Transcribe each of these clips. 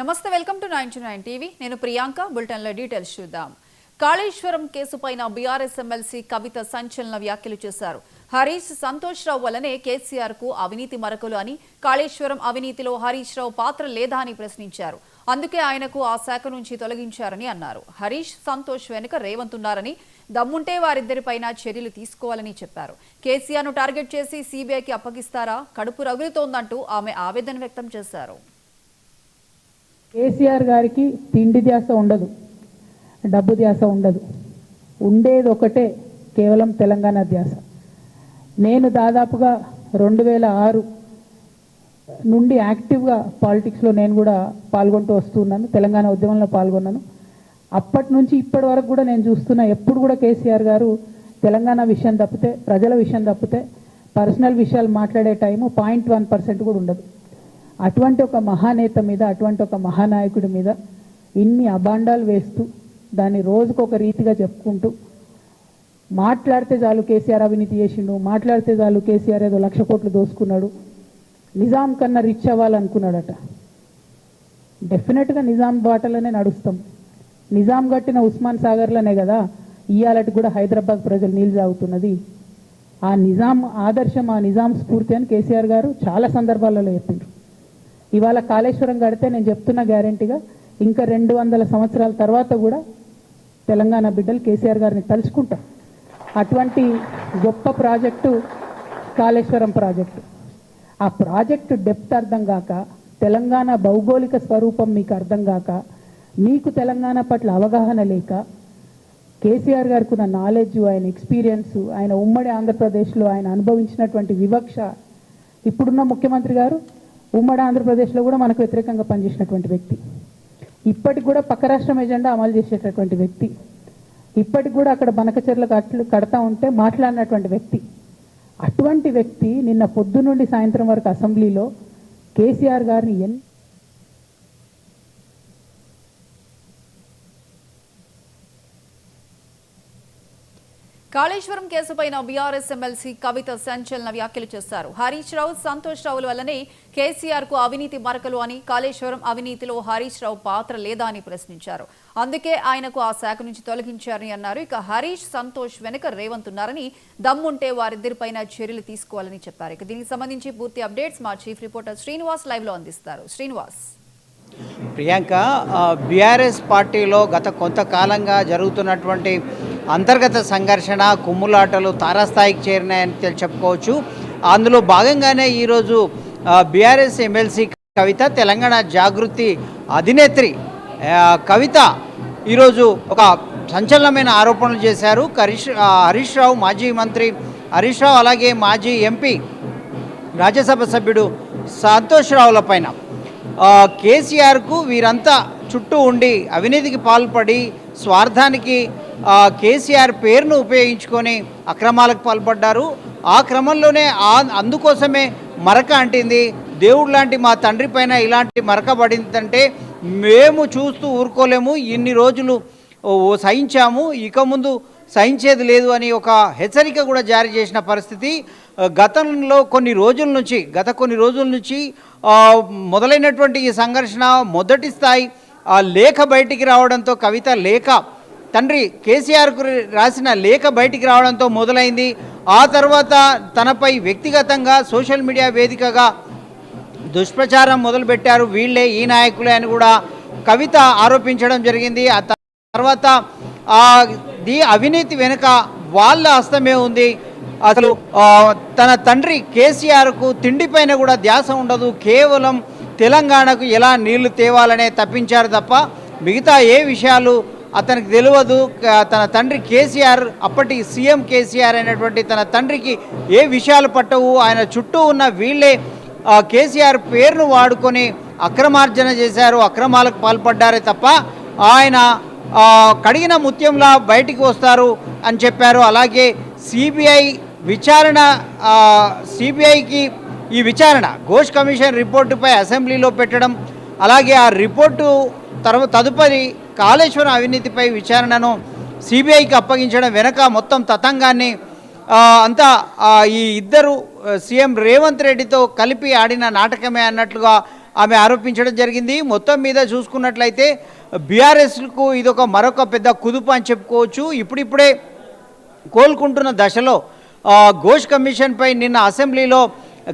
నమస్తే, welcome to 9 TV. నేను ప్రియాంక. బులెటిన్లో డీటెయిల్స్ చూద్దాం. కాళేశ్వరం కేసుపైన బీఆర్ఎస్ ఎమ్మెల్సీ కవిత సంచలన వ్యాఖ్యలు చేశారు. హరీష్ సంతోష్ రావు వల్లనే కేసీఆర్ కు అవినీతి మరకలు అని, కాళేశ్వరం అవినీతిలో హరీష్ రావు పాత్ర లేదా అని ప్రశ్నించారు. అందుకే ఆయనకు ఆ శాఖ నుంచి తొలగించారని అన్నారు. హరీష్ సంతోష్ వెనుక రేవంత్ ఉన్నారని, దమ్ముంటే వారిద్దరిపైన చర్యలు తీసుకోవాలని చెప్పారు. కేసీఆర్ ను టార్గెట్ చేసి సీబీఐకి అప్పగిస్తారా? కడుపు రగులుతోందంటూ ఆమె ఆవేదన వ్యక్తం చేశారు. కేసీఆర్ గారికి తిండి ధ్యాస ఉండదు, డబ్బు ధ్యాస ఉండదు. ఉండేది ఒకటే, కేవలం తెలంగాణ ధ్యాస. నేను దాదాపుగా 2006 నుండి యాక్టివ్గా పాలిటిక్స్లో నేను కూడా పాల్గొంటూ వస్తున్నాను. తెలంగాణ ఉద్యమంలో పాల్గొన్నాను. అప్పటి నుంచి ఇప్పటి వరకు కూడా నేను చూస్తున్నా, ఎప్పుడు కూడా కేసీఆర్ గారు తెలంగాణ విషయం తప్పితే, ప్రజల విషయం తప్పితే పర్సనల్ విషయాలు మాట్లాడే టైము 0.1% కూడా ఉండదు. అటువంటి ఒక మహానేత మీద, అటువంటి ఒక మహానాయకుడి మీద ఇన్ని అబాండాలు వేస్తూ, దాన్ని రోజుకొక రీతిగా చెప్పుకుంటూ, మాట్లాడితే చాలు కేసీఆర్ అవినీతి చేసిండు, మాట్లాడితే చాలు కేసీఆర్ ఏదో 1,00,000 కోట్లు దోసుకున్నాడు, నిజాం కన్నా రిచ్ అవ్వాలనుకున్నాడట. డెఫినెట్గా నిజాం బాటలోనే నడుస్తాం. నిజాం కట్టిన ఉస్మాన్ సాగర్లోనే కదా ఇయ్యాలటి కూడా హైదరాబాద్ ప్రజలు నీళ్ళు తాగుతున్నది. ఆ నిజాం ఆదర్శం, ఆ నిజాం స్ఫూర్తి అని కేసీఆర్ గారు చాలా సందర్భాలలో చెప్పిండ్రు. ఇవాళ కాళేశ్వరం కడితే నేను చెప్తున్నా గ్యారెంటీగా ఇంకా 200 సంవత్సరాల తర్వాత కూడా తెలంగాణ బిడ్డలు కేసీఆర్ గారిని తలుచుకుంటాం. అటువంటి గొప్ప ప్రాజెక్టు కాళేశ్వరం ప్రాజెక్టు. ఆ ప్రాజెక్టు డెప్త్ అర్థం కాక, తెలంగాణ భౌగోళిక స్వరూపం మీకు అర్థం కాక, మీకు తెలంగాణ పట్ల అవగాహన లేక, కేసీఆర్ గారికి ఉన్న నాలెడ్జ్, ఆయన ఎక్స్పీరియన్స్, ఆయన ఉమ్మడి ఆంధ్రప్రదేశ్లో ఆయన అనుభవించినటువంటి వివక్ష, ఇప్పుడున్న ముఖ్యమంత్రి గారు ఉమ్మడి ఆంధ్రప్రదేశ్లో కూడా మనకు వ్యతిరేకంగా పనిచేసినటువంటి వ్యక్తి, ఇప్పటికి కూడా పక్క రాష్ట్రం ఎజెండా అమలు చేసేటటువంటి వ్యక్తి, ఇప్పటికి కూడా అక్కడ బనకచెర్ల కడతా ఉంటే మాట్లాడినటువంటి వ్యక్తి. అటువంటి వ్యక్తి నిన్న పొద్దు నుండి సాయంత్రం వరకు అసెంబ్లీలో కేసీఆర్ గారిని కాళేశ్వరం కేసుపైన బీఆర్ఎస్ ఎమ్మెల్సీ కవిత సంచలన వ్యాఖ్యలు చేశారు. హరీష్ రావు, సంతోష్ రావుల వల్లనే కేసీఆర్ కు అవినీతి మరకలు అని, కాళేశ్వరం అవినీతిలో హరీష్ రావు పాత్ర లేదా అని ప్రశ్నించారు. అందుకే ఆయనకు ఆ శాఖ నుంచి తొలగించారని అన్నారు. ఇక హరీష్, సంతోష్ వెనుక రేవంత్ ఉన్నారని, దమ్ముంటే వారిద్దరిపైన చర్యలు తీసుకోవాలని చెప్పారు. ఇక దీనికి సంబంధించి పూర్తి అప్డేట్స్ మా చీఫ్ రిపోర్టర్ శ్రీనివాస్ లైవ్ లో అందిస్తారు. శ్రీనివాస్. ప్రియాంక, బీఆర్ఎస్ పార్టీలో గత కొంతకాలంగా జరుగుతున్నటువంటి అంతర్గత సంఘర్షణ, కుమ్ములాటలు తారాస్థాయికి చేరినాయని చెప్పుకోవచ్చు. అందులో భాగంగానే ఈరోజు బీఆర్ఎస్ ఎమ్మెల్సీ కవిత, తెలంగాణ జాగృతి అధినేత్రి కవిత ఈరోజు ఒక సంచలనమైన ఆరోపణలు చేశారు. హరీష్ రావు, మాజీ మంత్రి హరీష్ రావు, అలాగే మాజీ ఎంపీ రాజ్యసభ సభ్యుడు సంతోష్ రావుల పైన కేసీఆర్కు వీరంతా చుట్టూ ఉండి అవినీతికి పాల్పడి స్వార్థానికి కేసీఆర్ పేరును ఉపయోగించుకొని అక్రమాలకు పాల్పడ్డారు. ఆ క్రమంలోనే అందుకోసమే మరక అంటింది. దేవుడు లాంటి మా తండ్రి పైన ఇలాంటి మరక పడిందంటే మేము చూస్తూ ఊరుకోలేము, ఇన్ని రోజులు సహించాము, ఇక ముందు సహించేది లేదు అని ఒక హెచ్చరిక కూడా జారీ చేసిన పరిస్థితి. గత కొన్ని రోజుల నుంచి మొదలైనటువంటి ఈ సంఘర్షణ మొదటి స్థాయి లేఖ బయటికి రావడంతో, కవిత లేఖ, తండ్రి కేసీఆర్కు రాసిన లేఖ బయటికి రావడంతో మొదలైంది. ఆ తర్వాత తనపై వ్యక్తిగతంగా సోషల్ మీడియా వేదికగా దుష్ప్రచారం మొదలుపెట్టారు. వీళ్ళే ఈ నాయకులే అని కూడా కవిత ఆరోపించడం జరిగింది. ఆ తర్వాత అవినీతి వెనుక వాళ్ళ హస్తమే ఉంది. అసలు తన తండ్రి కేసీఆర్కు తిండిపైన కూడా ధ్యాస ఉండదు, కేవలం తెలంగాణకు ఎలా నీళ్లు తేవాలనే తప్పించారు తప్ప మిగతా ఏ విషయాలు అతనికి తెలియదు. తన తండ్రి కేసీఆర్, అప్పటి సీఎం కేసీఆర్ అయినటువంటి తన తండ్రికి ఏ విషయాలు పట్టవు. ఆయన చుట్టూ ఉన్న వీళ్ళే కేసీఆర్ పేరును వాడుకొని అక్రమార్జన చేశారు, అక్రమాలకు పాల్పడ్డారే తప్ప ఆయన కడిగిన ముత్యంలా బయటికి వస్తారు అని చెప్పారు. అలాగే సిబిఐకి ఈ విచారణ ఘోష్ కమిషన్ రిపోర్టుపై అసెంబ్లీలో పెట్టడం, అలాగే ఆ రిపోర్టు తదుపరి కాళేశ్వరం అవినీతిపై విచారణను సిబిఐకి అప్పగించడం వెనక మొత్తం తతంగాన్ని అంతా ఈ ఇద్దరు సీఎం రేవంత్ రెడ్డితో కలిపి ఆడిన నాటకమే అన్నట్లుగా ఆమె ఆరోపించడం జరిగింది. మొత్తం మీద చూసుకున్నట్లయితే బీఆర్ఎస్కు ఇదొక మరొక పెద్ద కుదుపు అని చెప్పుకోవచ్చు. ఇప్పుడిప్పుడే కోలుకుంటున్న దశలో ఘోష్ కమిషన్పై నిన్న అసెంబ్లీలో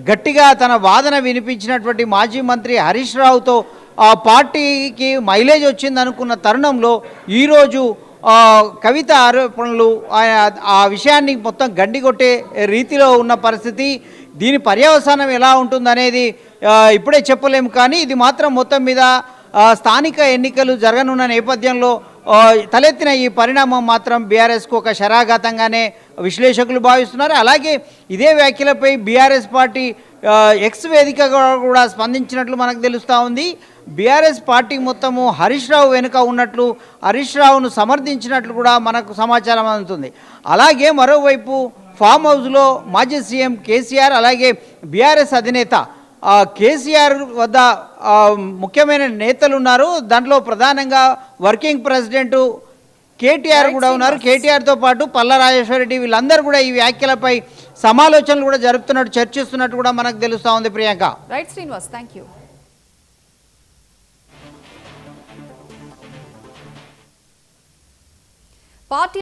గట్టిగా తన వాదన వినిపించినటువంటి మాజీ మంత్రి హరీష్ రావుతో ఆ పార్టీకి మైలేజ్ వచ్చిందనుకున్న తరుణంలో ఈరోజు కవిత ఆరోపణలు ఆ విషయాన్ని మొత్తం గండికొట్టే రీతిలో ఉన్న పరిస్థితి. దీని పర్యవసానం ఎలా ఉంటుందనేది ఇప్పుడే చెప్పలేము. కానీ ఇది మాత్రం మొత్తం మీద స్థానిక ఎన్నికలు జరగనున్న నేపథ్యంలో తలెత్తిన ఈ పరిణామం మాత్రం బీఆర్ఎస్కు ఒక శరాఘాతంగానే విశ్లేషకులు భావిస్తున్నారు. అలాగే ఇదే వ్యాఖ్యలపై బీఆర్ఎస్ పార్టీ ఎక్స్ వేదికగా కూడా స్పందించినట్లు మనకు తెలుస్తూ ఉంది. బీఆర్ఎస్ పార్టీ మొత్తము హరీష్ రావు వెనుక ఉన్నట్లు, హరీష్ రావును సమర్థించినట్లు కూడా మనకు సమాచారం అందుతుంది. అలాగే మరోవైపు ఫామ్ హౌస్లో మాజీ సీఎం కేసీఆర్, అలాగే బీఆర్ఎస్ అధినేత కేసీఆర్ వద్ద ముఖ్యమైన నేతలు ఉన్నారు. దాంట్లో ప్రధానంగా వర్కింగ్ ప్రెసిడెంట్ కేటీఆర్ కూడా ఉన్నారు. కేటీఆర్తో పాటు పల్లా రాజేశ్వరరెడ్డి వీళ్ళందరూ కూడా ఈ వ్యాఖ్యలపై సమాలోచనలు కూడా జరుపుతున్నట్టు, చర్చిస్తున్నట్టు కూడా మనకు తెలుస్తూ ఉంది. Priyanka. Right Srinivas, thank you. Party